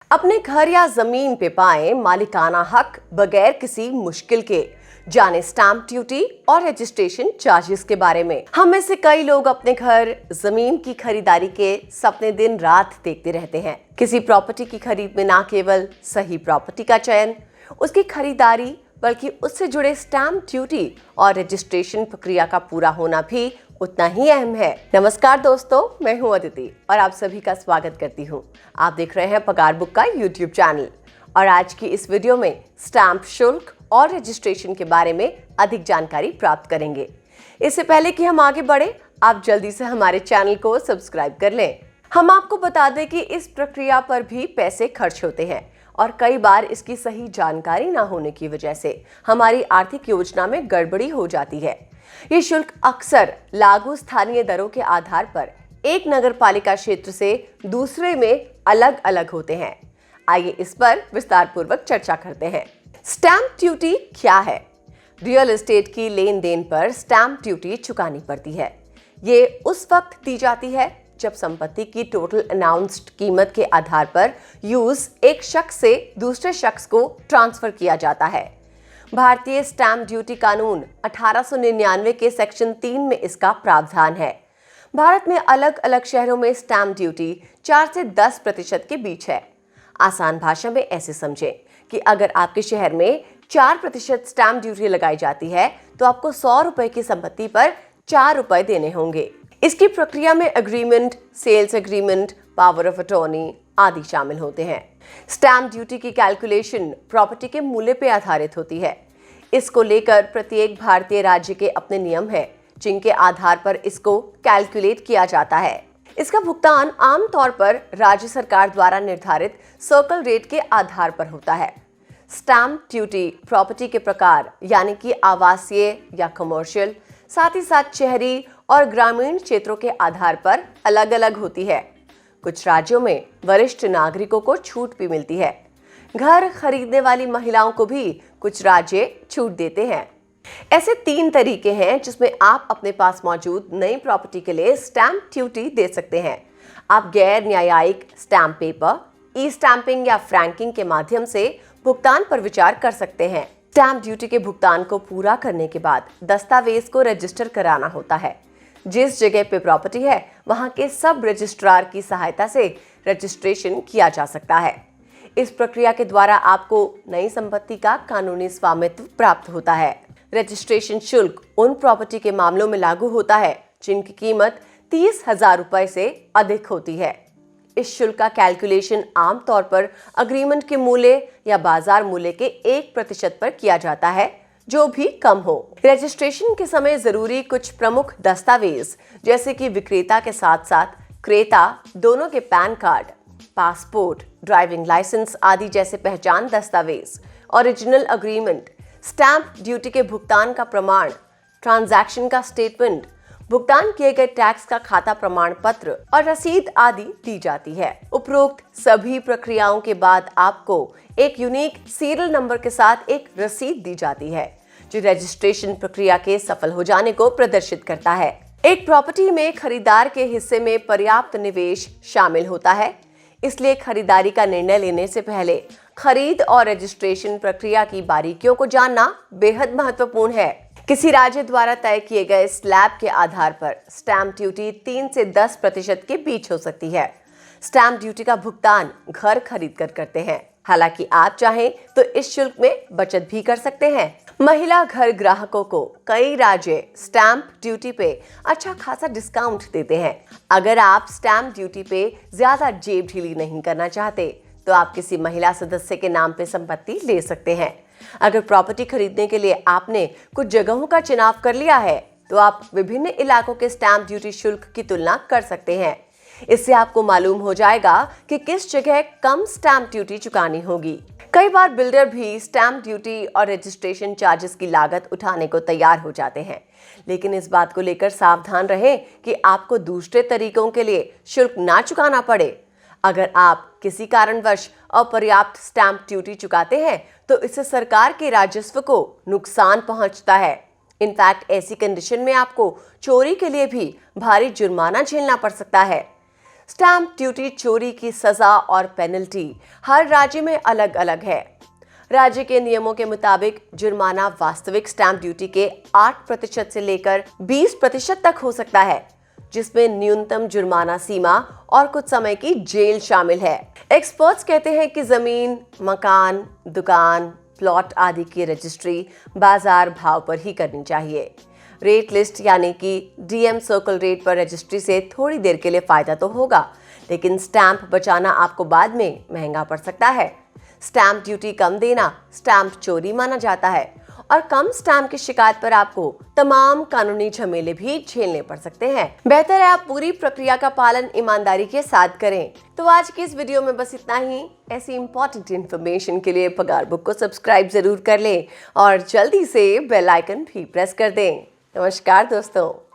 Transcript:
अपने घर या जमीन पे पाएं मालिकाना हक बगैर किसी मुश्किल के। जाने स्टैंप ड्यूटी और रजिस्ट्रेशन चार्जेस के बारे में। हम में से कई लोग अपने घर जमीन की खरीदारी के सपने दिन रात देखते रहते हैं। किसी प्रॉपर्टी की खरीद में न केवल सही प्रॉपर्टी का चयन, उसकी खरीदारी, बल्कि उससे जुड़े स्टैंप ड्यूटी और रजिस्ट्रेशन प्रक्रिया का पूरा होना भी उतना ही अहम है। नमस्कार दोस्तों, मैं हूं अदिति और आप सभी का स्वागत करती हूं। आप देख रहे हैं पगार बुक का यूट्यूब चैनल और आज की इस वीडियो में स्टैंप शुल्क और रजिस्ट्रेशन के बारे में अधिक जानकारी प्राप्त करेंगे। इससे पहले कि हम आगे बढ़े, आप जल्दी से हमारे चैनल को सब्सक्राइब कर लें। हम आपको बता दें कि इस प्रक्रिया पर भी पैसे खर्च होते हैं और कई बार इसकी सही जानकारी ना होने की वजह से हमारी आर्थिक योजना में गड़बड़ी हो जाती है। ये शुल्क अक्सर लागू स्थानीय दरों के आधार पर एक नगरपालिका क्षेत्र से दूसरे में अलग अलग होते हैं। आइए इस पर विस्तार पूर्वक चर्चा करते हैं। स्टैंप ड्यूटी क्या है? रियल एस्टेट की लेन देन पर स्टैंप ड्यूटी चुकानी पड़ती है। ये उस वक्त दी जाती है जब संपत्ति की टोटल अनाउंस्ड कीमत के आधार पर यूज एक शख्स से दूसरे शख्स को ट्रांसफर किया जाता है। भारतीय स्टैंप ड्यूटी कानून 1899 के सेक्शन 3 में इसका प्रावधान है। भारत में अलग अलग शहरों में स्टैंप ड्यूटी 4 से 10% के बीच है। आसान भाषा में ऐसे समझें कि अगर आपके शहर में 4% स्टैंप ड्यूटी लगाई जाती है तो आपको 100 रुपए की संपत्ति पर 4 रुपए देने होंगे। इसकी प्रक्रिया में agreement, sales agreement, power of attorney आदि शामिल होते हैं। स्टैंप ड्यूटी की कैलकुलेशन प्रॉपर्टी के मूल्य पर आधारित होती है। इसको लेकर प्रत्येक भारतीय राज्य के अपने नियम हैं, जिनके आधार पर इसको कैलकुलेट किया जाता है। इसका भुगतान आमतौर पर राज्य सरकार द्वारा निर्धारित सर्कल रेट के आधार पर होता है। स्टैंप ड्यूटी प्रॉपर्टी के प्रकार यानी कि आवासीय या कमर्शियल, साथ ही साथ शहरी और ग्रामीण क्षेत्रों के आधार पर अलग अलग होती है। कुछ राज्यों में वरिष्ठ नागरिकों को छूट भी मिलती है। घर खरीदने वाली महिलाओं को भी कुछ राज्य छूट देते हैं। ऐसे 3 तरीके हैं जिसमें आप अपने पास मौजूद नई प्रॉपर्टी के लिए स्टैंप ड्यूटी दे सकते हैं। आप गैर न्यायिक स्टैंप पेपर, ई स्टैंपिंग या फ्रैंकिंग के माध्यम से भुगतान पर विचार कर सकते हैं। स्टैंप ड्यूटी के भुगतान को पूरा करने के बाद दस्तावेज को रजिस्टर कराना होता है। जिस जगह पे प्रॉपर्टी है वहां के सब रजिस्ट्रार की सहायता से रजिस्ट्रेशन किया जा सकता है। इस प्रक्रिया के द्वारा आपको नई संपत्ति का कानूनी स्वामित्व प्राप्त होता है। रजिस्ट्रेशन शुल्क उन प्रॉपर्टी के मामलों में लागू होता है जिनकी कीमत 30,000 रुपए से अधिक होती है। इस शुल्क का कैलकुलेशन आमतौर पर अग्रीमेंट के मूल्य या बाजार मूल्य के 1% पर किया जाता है, जो भी कम हो। रजिस्ट्रेशन के समय जरूरी कुछ प्रमुख दस्तावेज जैसे कि विक्रेता के साथ साथ क्रेता दोनों के PAN card, passport, driving licence आदि जैसे पहचान दस्तावेज, ओरिजिनल अग्रीमेंट, स्टैंप ड्यूटी के भुगतान का प्रमाण, ट्रांजैक्शन का स्टेटमेंट, भुगतान किए गए टैक्स का खाता प्रमाण पत्र और रसीद आदि दी जाती है। उपरोक्त सभी प्रक्रियाओं के बाद आपको एक यूनिक सीरियल नंबर के साथ एक रसीद दी जाती है, जो रजिस्ट्रेशन प्रक्रिया के सफल हो जाने को प्रदर्शित करता है। एक प्रॉपर्टी में खरीदार के हिस्से में पर्याप्त निवेश शामिल होता है, इसलिए खरीदारी का निर्णय लेने से पहले खरीद और रजिस्ट्रेशन प्रक्रिया की बारीकियों को जानना बेहद महत्वपूर्ण है। किसी राज्य द्वारा तय किए गए स्लैब के आधार पर स्टैंप ड्यूटी 3 से 10% के बीच हो सकती है। स्टैंप ड्यूटी का भुगतान घर खरीद कर करते हैं। हालांकि आप चाहें तो इस शुल्क में बचत भी कर सकते हैं। महिला घर ग्राहकों को कई राज्य स्टैंप ड्यूटी पे अच्छा खासा डिस्काउंट देते हैं। अगर आप स्टैंप ड्यूटी पे ज्यादा जेब ढीली नहीं करना चाहते तो आप किसी महिला सदस्य के नाम पे संपत्ति ले सकते हैं। अगर प्रॉपर्टी खरीदने के लिए आपने कुछ जगहों का चुनाव कर लिया है तो आप विभिन्न इलाकों के स्टैंप ड्यूटी शुल्क की तुलना कर सकते हैं। इससे आपको मालूम हो जाएगा कि किस जगह कम स्टैंप ड्यूटी चुकानी होगी। कई बार बिल्डर भी स्टैंप ड्यूटी और रजिस्ट्रेशन चार्जेस की लागत उठाने को तैयार हो जाते हैं, लेकिन इस बात को लेकर सावधान रहें कि आपको दूसरे तरीकों के लिए शुल्क ना चुकाना पड़े। अगर आप किसी कारणवश अपर्याप्त स्टैंप ड्यूटी चुकाते हैं तो इससे सरकार के राजस्व को नुकसान पहुंचता है। इनफैक्ट ऐसी कंडीशन में आपको चोरी के लिए भी भारी जुर्माना झेलना पड़ सकता है। स्टैंप ड्यूटी चोरी की सजा और पेनल्टी हर राज्य में अलग अलग है। राज्य के नियमों के मुताबिक जुर्माना वास्तविक स्टैंप ड्यूटी के 8% से लेकर 20% तक हो सकता है, जिसमें न्यूनतम जुर्माना सीमा और कुछ समय की जेल शामिल है। एक्सपर्ट्स कहते हैं कि जमीन, मकान, दुकान, प्लॉट आदि की रजिस्ट्री बाजार भाव पर ही करनी चाहिए। रेट लिस्ट यानी कि डीएम सर्कल रेट पर रजिस्ट्री से थोड़ी देर के लिए फायदा तो होगा, लेकिन स्टैंप बचाना आपको बाद में महंगा पड़ सकता है। स्टैंप ड्यूटी कम देना स्टैंप चोरी माना जाता है और कम स्टैंप की शिकायत पर आपको तमाम कानूनी झमेले भी झेलने पड़ सकते हैं। बेहतर है आप पूरी प्रक्रिया का पालन ईमानदारी के साथ करें। तो आज की इस वीडियो में बस इतना ही। ऐसी इंपॉर्टेंट इन्फॉर्मेशन के लिए पगार बुक को सब्सक्राइब जरूर कर लें और जल्दी से बेल आइकन भी प्रेस कर दें। नमस्कार दोस्तों।